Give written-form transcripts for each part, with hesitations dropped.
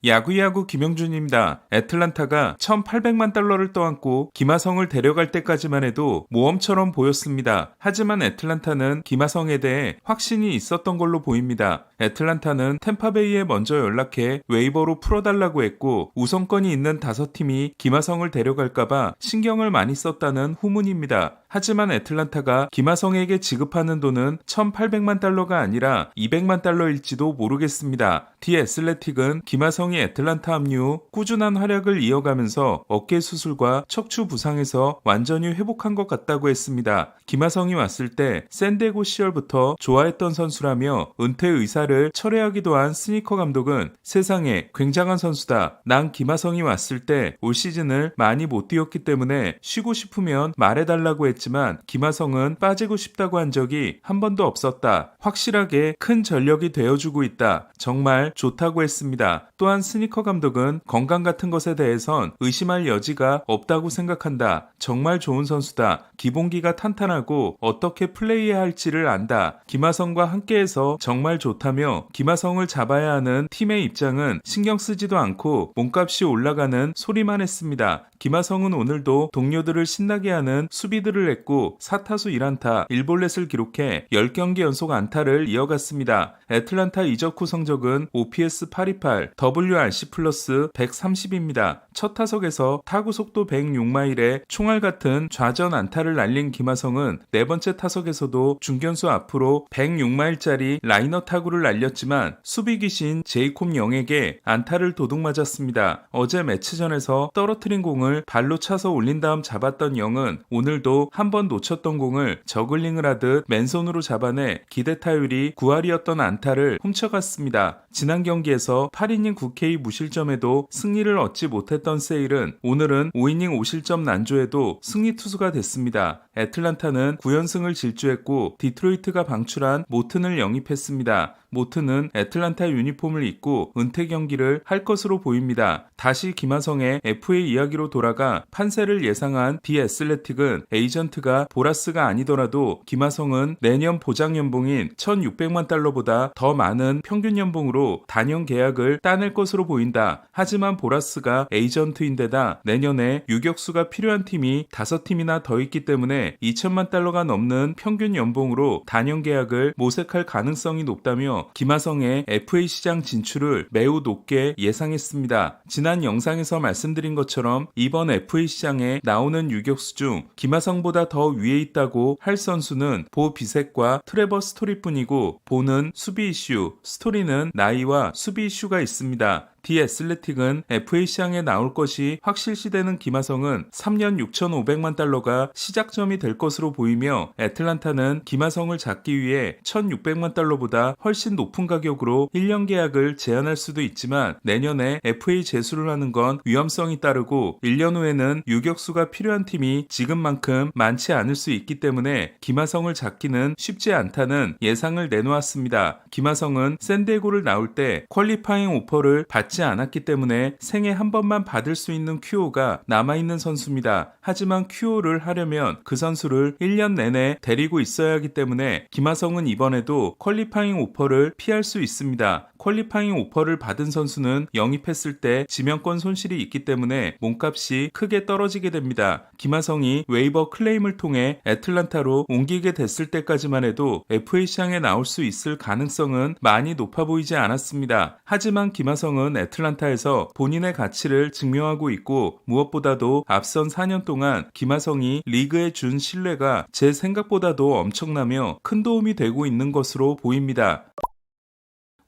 야구야구 김영준입니다. 애틀란타가 1,800만 달러를 떠안고 김하성을 데려갈 때까지만 해도 모험처럼 보였습니다. 하지만 애틀란타는 김하성에 대해 확신이 있었던 걸로 보입니다. 애틀란타는 템파베이에 먼저 연락해 웨이버로 풀어달라고 했고 우선권이 있는 5팀이 김하성을 데려갈까봐 신경을 많이 썼다는 후문입니다. 하지만 애틀란타가 김하성에게 지급하는 돈은 1,800만 달러가 아니라 200만 달러일지도 모르겠습니다. 디 애슬레틱은 김하성이 애틀란타 합류 후 꾸준한 활약을 이어가면서 어깨 수술과 척추 부상에서 완전히 회복한 것 같다고 했습니다. 김하성이 왔을 때 샌디에고 시절부터 좋아했던 선수라며 은퇴 의사를 철회하기도 한 스니커 감독은 세상에 굉장한 선수다. 난 김하성이 왔을 때 올 시즌을 많이 못 뛰었기 때문에 쉬고 싶으면 말해달라고 했지만 김하성은 빠지고 싶다고 한 적이 한 번도 없었다. 확실하게 큰 전력이 되어주고 있다. 정말 좋다고 했습니다. 또한 스니커 감독은 건강 같은 것에 대해선 의심할 여지가 없다고 생각한다. 정말 좋은 선수다. 기본기가 탄탄하고 어떻게 플레이해야 할지를 안다. 김하성과 함께해서 정말 좋다며 김하성을 잡아야 하는 팀의 입장은 신경 쓰지도 않고 몸값이 올라가는 소리만 했습니다. 김하성은 오늘도 동료들을 신나게 하는 수비들을 했고 4타수 1안타 1볼넷을 기록해 10경기 연속 안타를 이어갔습니다. 애틀란타 이적 후 성적은 OPS 828, WRC 플러스 130입니다. 첫 타석에서 타구 속도 106마일에 총알 같은 좌전 안타를 날린 김하성은 네 번째 타석에서도 중견수 앞으로 106마일짜리 라이너 타구를 날렸지만 수비 귀신 제이콥 영에게 안타를 도둑맞았습니다. 어제 매치전에서 떨어뜨린 공을 발로 차서 올린 다음 잡았던 영은 오늘도 한 번 놓쳤던 공을 저글링을 하듯 맨손으로 잡아내 기대 타율이 9할이었던 안타를 훔쳐갔습니다. 지난 경기에서 8이닝 9K 무실점에도 승리를 얻지 못했던 세일은 오늘은 5이닝 5실점 난조에도 승리 투수가 됐습니다. 애틀란타는 9연승을 질주했고 디트로이트가 방출한 모튼을 영입했습니다. 모튼은 애틀란타 유니폼을 입고 은퇴 경기를 할 것으로 보입니다. 다시 김하성의 FA 이야기로 돌아가 판세를 예상한 디 애슬레틱은 에이전트가 보라스가 아니더라도 김하성은 내년 보장 연봉인 1,600만 달러보다 더 많은 평균 연봉으로 단연 계약을 따낼 것으로 보인다. 하지만 보라스가 에이전트인데다 내년에 유격수가 필요한 팀이 5팀이나 더 있기 때문에 2천만 달러가 넘는 평균 연봉으로 단연 계약을 모색할 가능성이 높다며 김하성의 FA 시장 진출을 매우 높게 예상했습니다. 지난 영상에서 말씀드린 것처럼 이번 FA 시장에 나오는 유격수 중 김하성보다 더 위에 있다고 할 선수는 보 비셋과 트레버 스토리뿐이고 보는 수비 이슈, 스토리는 나이와 수비 이슈가 있습니다. 디 애슬레틱은 FA 시장에 나올 것이 확실시되는 김하성은 3년 6,500만 달러가 시작점이 될 것으로 보이며 애틀란타는 김하성을 잡기 위해 1,600만 달러보다 훨씬 높은 가격으로 1년 계약을 제한할 수도 있지만 내년에 FA 제수를 하는 건 위험성이 따르고 1년 후에는 유격수가 필요한 팀이 지금만큼 많지 않을 수 있기 때문에 김하성을 잡기는 쉽지 않다는 예상을 내놓았습니다. 김하성은 샌디에고를 나올 때 퀄리파잉 오퍼를 받지 않았기 때문에 생애 한 번만 받을 수 있는 QO가 남아있는 선수입니다. 하지만 QO를 하려면 그 선수를 1년 내내 데리고 있어야 하기 때문에 김하성은 이번에도 퀄리파잉 오퍼를 피할 수 있습니다. 퀄리파잉 오퍼를 받은 선수는 영입했을 때 지명권 손실이 있기 때문에 몸값이 크게 떨어지게 됩니다. 김하성이 웨이버 클레임을 통해 애틀란타로 옮기게 됐을 때까지만 해도 FA 시장에 나올 수 있을 가능성은 많이 높아 보이지 않았습니다. 하지만 김하성은 애틀란타에서 본인의 가치를 증명하고 있고 무엇보다도 앞선 4년 동안 김하성이 리그에 준 신뢰가 제 생각보다도 엄청나며 큰 도움이 되고 있는 것으로 보입니다.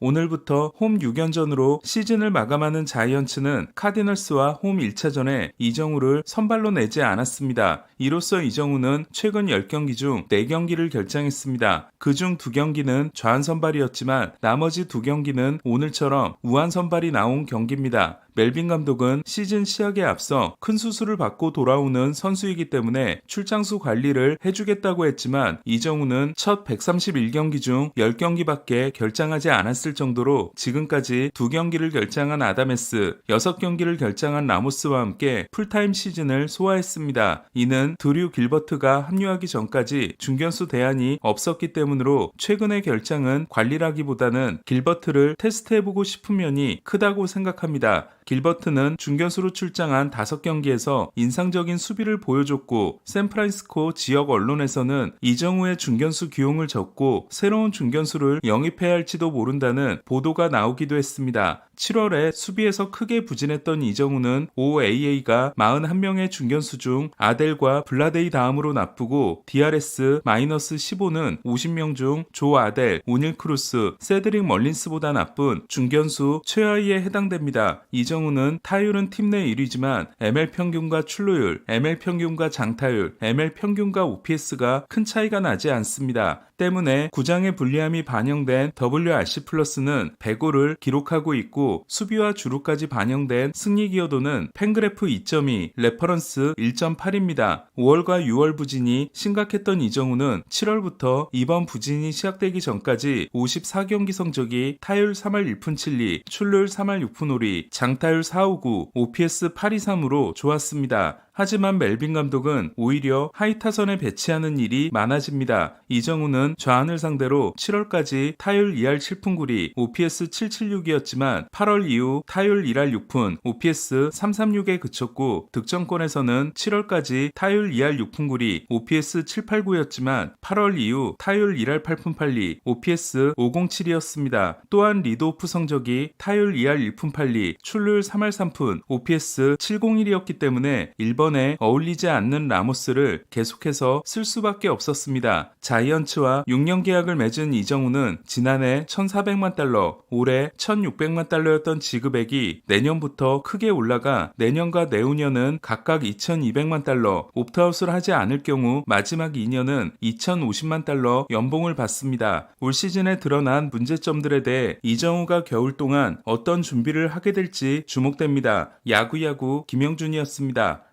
오늘부터 홈 6연전으로 시즌을 마감하는 자이언츠는 카디널스와 홈 1차전에 이정우를 선발로 내지 않았습니다. 이로써 이정우는 최근 10경기 중 4경기를 결장했습니다. 그중 2경기는 좌한 선발이었지만 나머지 2경기는 오늘처럼 우한 선발이 나온 경기입니다. 멜빈 감독은 시즌 시작에 앞서 큰 수술을 받고 돌아오는 선수이기 때문에 출장수 관리를 해주겠다고 했지만 이정우는 첫 131경기 중 10경기밖에 결장하지 않았을 정도로 지금까지 2경기를 결장한 아다메스, 6경기를 결장한 라모스와 함께 풀타임 시즌을 소화했습니다. 이는 드류 길버트가 합류하기 전까지 중견수 대안이 없었기 때문으로 최근의 결장은 관리라기보다는 길버트를 테스트해보고 싶은 면이 크다고 생각합니다. 길버트는 중견수로 출장한 5경기에서 인상적인 수비를 보여줬고 샌프란시스코 지역 언론에서는 이정우의 중견수 기용을 적고 새로운 중견수를 영입해야 할지도 모른다는 보도가 나오기도 했습니다. 7월에 수비에서 크게 부진했던 이정우는 OAA가 41명의 중견수 중 아델과 블라데이 다음으로 나쁘고 DRS-15는 50명 중 조 아델, 오닐 크루스, 세드릭 멀린스보다 나쁜 중견수 최하위에 해당됩니다. 이정우는 타율은 팀 내 1위지만 ML 평균과 출루율, ML 평균과 장타율, ML 평균과 OPS가 큰 차이가 나지 않습니다. 때문에 구장의 불리함이 반영된 WRC 플러스는 105를 기록하고 있고 수비와 주루까지 반영된 승리 기여도는 팬그래프 2.2, 레퍼런스 1.8입니다. 5월과 6월 부진이 심각했던 이정우는 7월부터 이번 부진이 시작되기 전까지 54경기 성적이 타율 3할 1푼 7리, 출루율 3할 6푼 5리, 장타율 459, OPS 823으로 좋았습니다. 하지만 멜빈 감독은 오히려 하이 타선에 배치하는 일이 많아집니다. 이정우는 좌안을 상대로 7월까지 타율 2할 7푼 9리, OPS 776이었지만 8월 이후 타율 1할 6푼, OPS 336에 그쳤고 득점권에서는 7월까지 타율 2할 6푼 9리, OPS 789였지만 8월 이후 타율 1할 8푼 8리, OPS 507이었습니다. 또한 리드오프 성적이 타율 2할 1푼 8리, 출루율 3할 3푼, OPS 701이었기 때문에 이번에 어울리지 않는 라모스를 계속해서 쓸 수밖에 없었습니다. 자이언츠와 6년 계약을 맺은 이정우는 지난해 1,400만 달러, 올해 1,600만 달러였던 지급액이 내년부터 크게 올라가 내년과 내후년은 각각 2,200만 달러, 옵트아웃을 하지 않을 경우 마지막 2년은 2,050만 달러 연봉을 받습니다. 올 시즌에 드러난 문제점들에 대해 이정우가 겨울 동안 어떤 준비를 하게 될지 주목됩니다. 야구야구 김영준이었습니다.